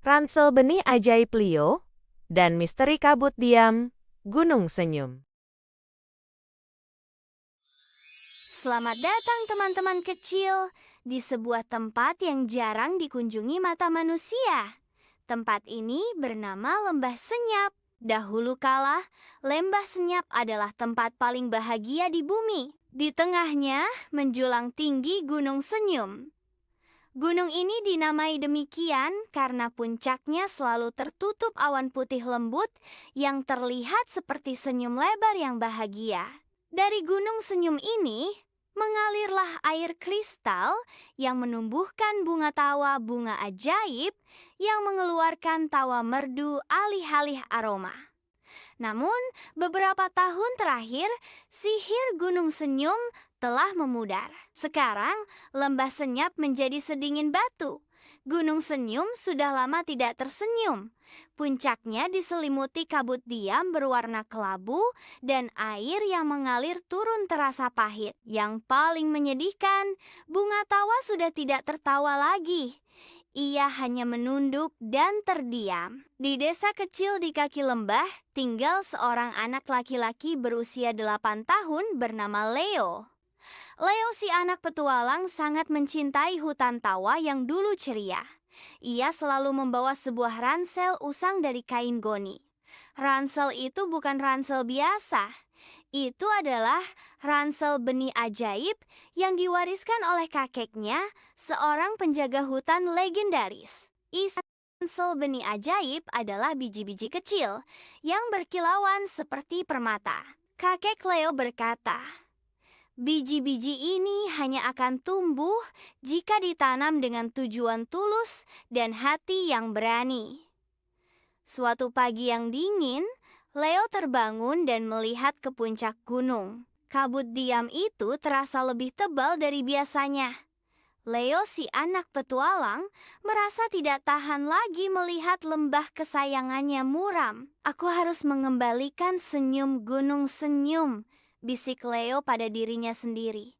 Ransel Benih Ajaib Leo, dan Misteri Kabut Diam, Gunung Senyum. Selamat datang teman-teman kecil di sebuah tempat yang jarang dikunjungi mata manusia. Tempat ini bernama Lembah Senyap. Dahulu kala, Lembah Senyap adalah tempat paling bahagia di bumi. Di tengahnya menjulang tinggi Gunung Senyum. Gunung ini dinamai demikian karena puncaknya selalu tertutup awan putih lembut yang terlihat seperti senyum lebar yang bahagia. Dari Gunung Senyum ini, mengalirlah air kristal yang menumbuhkan bunga tawa bunga ajaib yang mengeluarkan tawa merdu alih-alih aroma. Namun, beberapa tahun terakhir, sihir Gunung Senyum telah memudar. Sekarang, Lembah Senyap menjadi sedingin batu. Gunung Senyum sudah lama tidak tersenyum. Puncaknya diselimuti kabut diam berwarna kelabu dan air yang mengalir turun terasa pahit. Yang paling menyedihkan, bunga tawa sudah tidak tertawa lagi. Ia hanya menunduk dan terdiam. Di desa kecil di kaki lembah, tinggal seorang anak laki-laki berusia 8 tahun bernama Leo. Leo si anak petualang sangat mencintai hutan tawa yang dulu ceria. Ia selalu membawa sebuah ransel usang dari kain goni. Ransel itu bukan ransel biasa. Itu adalah ransel benih ajaib yang diwariskan oleh kakeknya, seorang penjaga hutan legendaris. Isi ransel benih ajaib adalah biji-biji kecil yang berkilauan seperti permata. Kakek Leo berkata, biji-biji ini hanya akan tumbuh jika ditanam dengan tujuan tulus dan hati yang berani. Suatu pagi yang dingin, Leo terbangun dan melihat ke puncak gunung. Kabut diam itu terasa lebih tebal dari biasanya. Leo si anak petualang merasa tidak tahan lagi melihat lembah kesayangannya muram. Aku harus mengembalikan senyum Gunung Senyum, bisik Leo pada dirinya sendiri.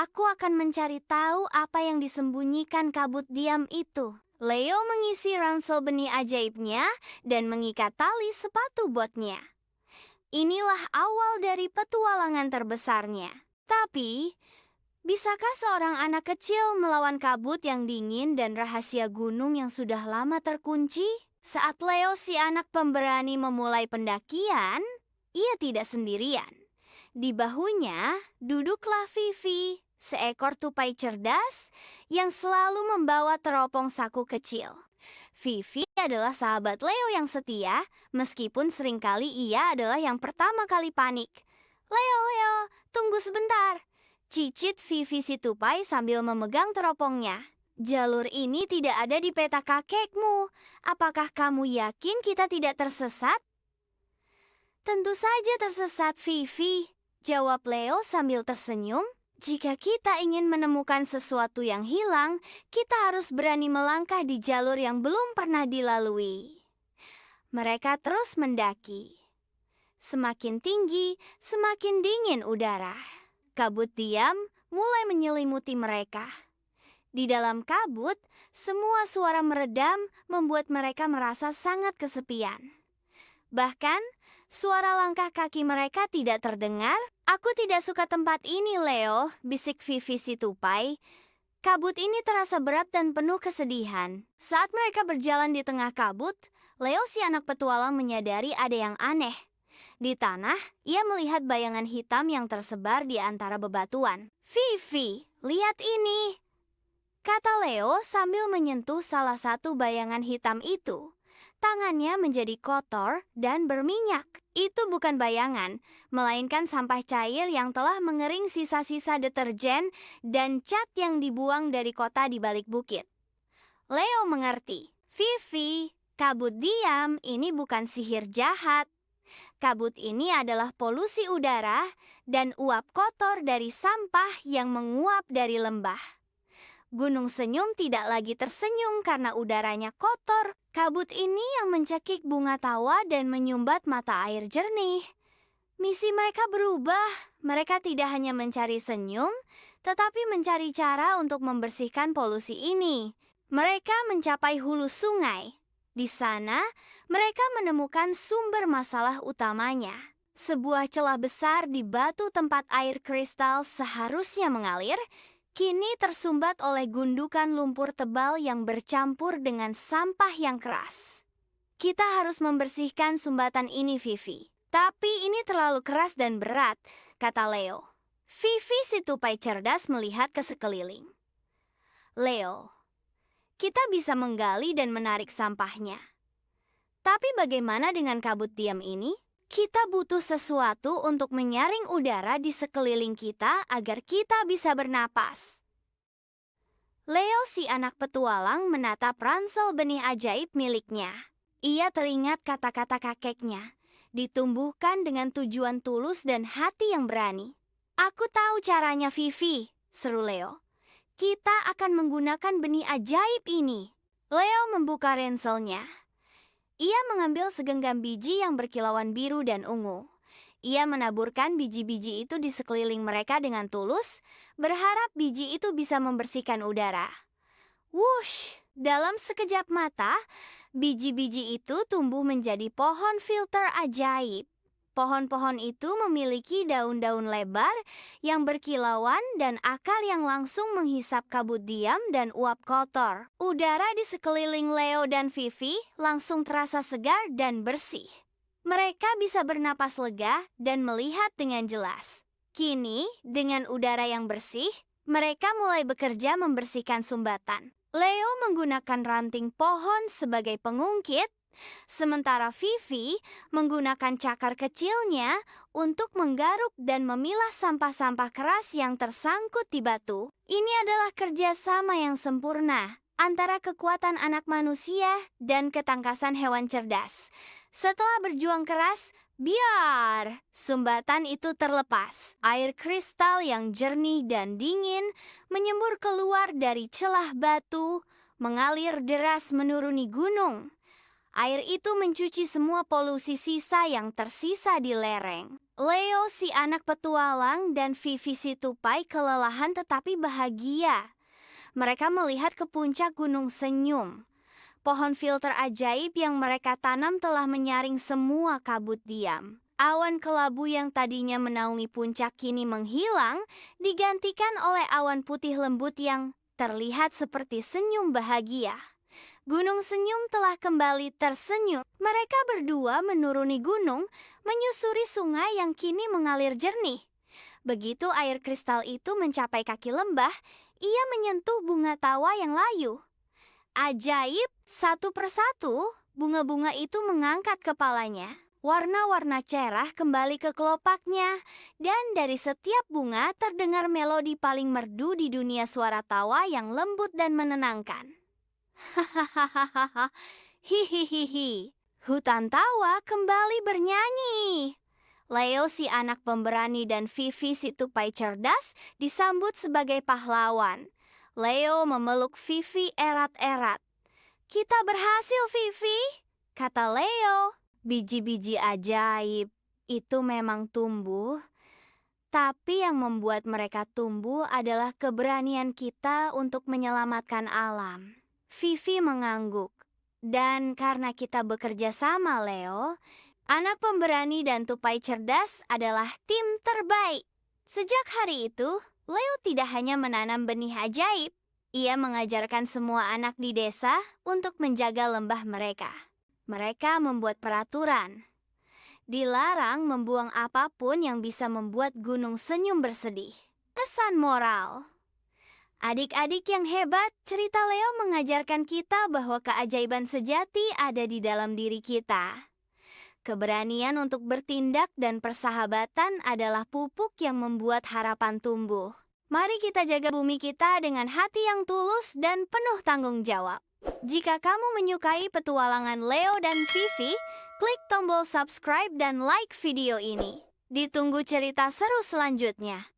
Aku akan mencari tahu apa yang disembunyikan kabut diam itu. Leo mengisi ransel benih ajaibnya dan mengikat tali sepatu botnya. Inilah awal dari petualangan terbesarnya. Tapi, bisakah seorang anak kecil melawan kabut yang dingin dan rahasia gunung yang sudah lama terkunci? Saat Leo si anak pemberani memulai pendakian, ia tidak sendirian. Di bahunya duduklah Vivi, seekor tupai cerdas yang selalu membawa teropong saku kecil. Vivi adalah sahabat Leo yang setia, meskipun seringkali ia adalah yang pertama kali panik. Leo, tunggu sebentar. Cicit Vivi si tupai sambil memegang teropongnya. Jalur ini tidak ada di peta kakekmu. Apakah kamu yakin kita tidak tersesat? Tentu saja tersesat, Vivi, jawab Leo sambil tersenyum. Jika kita ingin menemukan sesuatu yang hilang, kita harus berani melangkah di jalur yang belum pernah dilalui. Mereka terus mendaki. Semakin tinggi, semakin dingin udara. Kabut diam mulai menyelimuti mereka. Di dalam kabut, semua suara meredam membuat mereka merasa sangat kesepian. Bahkan, suara langkah kaki mereka tidak terdengar. Aku tidak suka tempat ini, Leo, bisik Vivi si tupai. Kabut ini terasa berat dan penuh kesedihan. Saat mereka berjalan di tengah kabut, Leo si anak petualang menyadari ada yang aneh. Di tanah, ia melihat bayangan hitam yang tersebar di antara bebatuan. Vivi, lihat ini, kata Leo sambil menyentuh salah satu bayangan hitam itu. Tangannya menjadi kotor dan berminyak. Itu bukan bayangan, melainkan sampah cair yang telah mengering sisa-sisa deterjen dan cat yang dibuang dari kota di balik bukit. Leo mengerti. Vivi, kabut diam ini bukan sihir jahat. Kabut ini adalah polusi udara dan uap kotor dari sampah yang menguap dari lembah. Gunung Senyum tidak lagi tersenyum karena udaranya kotor. Kabut ini yang mencekik bunga tawa dan menyumbat mata air jernih. Misi mereka berubah. Mereka tidak hanya mencari senyum, tetapi mencari cara untuk membersihkan polusi ini. Mereka mencapai hulu sungai. Di sana, mereka menemukan sumber masalah utamanya. Sebuah celah besar di batu tempat air kristal seharusnya mengalir, kini tersumbat oleh gundukan lumpur tebal yang bercampur dengan sampah yang keras. Kita harus membersihkan sumbatan ini, Vivi. Tapi ini terlalu keras dan berat, kata Leo. Vivi si tupai cerdas melihat ke sekeliling. Leo, kita bisa menggali dan menarik sampahnya. Tapi bagaimana dengan kabut diam ini? Kita butuh sesuatu untuk menyaring udara di sekeliling kita agar kita bisa bernapas. Leo si anak petualang menatap ransel benih ajaib miliknya. Ia teringat kata-kata kakeknya, ditumbuhkan dengan tujuan tulus dan hati yang berani. Aku tahu caranya, Vivi, seru Leo. Kita akan menggunakan benih ajaib ini. Leo membuka ranselnya. Ia mengambil segenggam biji yang berkilauan biru dan ungu. Ia menaburkan biji-biji itu di sekeliling mereka dengan tulus, berharap biji itu bisa membersihkan udara. Wush! Dalam sekejap mata, biji-biji itu tumbuh menjadi pohon filter ajaib. Pohon-pohon itu memiliki daun-daun lebar yang berkilauan dan akar yang langsung menghisap kabut diam dan uap kotor. Udara di sekeliling Leo dan Vivi langsung terasa segar dan bersih. Mereka bisa bernapas lega dan melihat dengan jelas. Kini, dengan udara yang bersih, mereka mulai bekerja membersihkan sumbatan. Leo menggunakan ranting pohon sebagai pengungkit, sementara Vivi menggunakan cakar kecilnya untuk menggaruk dan memilah sampah-sampah keras yang tersangkut di batu. Ini adalah kerjasama yang sempurna antara kekuatan anak manusia dan ketangkasan hewan cerdas. Setelah berjuang keras, biar sumbatan itu terlepas. Air kristal yang jernih dan dingin menyembur keluar dari celah batu, mengalir deras menuruni gunung. Air itu mencuci semua polusi sisa yang tersisa di lereng. Leo si anak petualang dan Vivi si tupai kelelahan tetapi bahagia. Mereka melihat ke puncak Gunung Senyum. Pohon filter ajaib yang mereka tanam telah menyaring semua kabut diam. Awan kelabu yang tadinya menaungi puncak kini menghilang, digantikan oleh awan putih lembut yang terlihat seperti senyum bahagia. Gunung Senyum telah kembali tersenyum. Mereka berdua menuruni gunung, menyusuri sungai yang kini mengalir jernih. Begitu air kristal itu mencapai kaki lembah, ia menyentuh bunga tawa yang layu. Ajaib, satu persatu, bunga-bunga itu mengangkat kepalanya. Warna-warna cerah kembali ke kelopaknya, dan dari setiap bunga terdengar melodi paling merdu di dunia suara tawa yang lembut dan menenangkan. Hahaha, hihihihi. Hutan tawa kembali bernyanyi. Leo si anak pemberani dan Vivi si tupai cerdas disambut sebagai pahlawan. Leo memeluk Vivi erat-erat. Kita berhasil, Vivi, kata Leo. Biji-biji ajaib itu memang tumbuh, tapi yang membuat mereka tumbuh adalah keberanian kita untuk menyelamatkan alam. Vivi mengangguk. Dan karena kita bekerja sama, Leo, anak pemberani dan tupai cerdas adalah tim terbaik. Sejak hari itu, Leo tidak hanya menanam benih ajaib, ia mengajarkan semua anak di desa untuk menjaga lembah mereka. Mereka membuat peraturan. Dilarang membuang apapun yang bisa membuat Gunung Senyum bersedih. Pesan moral. Adik-adik yang hebat, cerita Leo mengajarkan kita bahwa keajaiban sejati ada di dalam diri kita. Keberanian untuk bertindak dan persahabatan adalah pupuk yang membuat harapan tumbuh. Mari kita jaga bumi kita dengan hati yang tulus dan penuh tanggung jawab. Jika kamu menyukai petualangan Leo dan Vivi, klik tombol subscribe dan like video ini. Ditunggu cerita seru selanjutnya.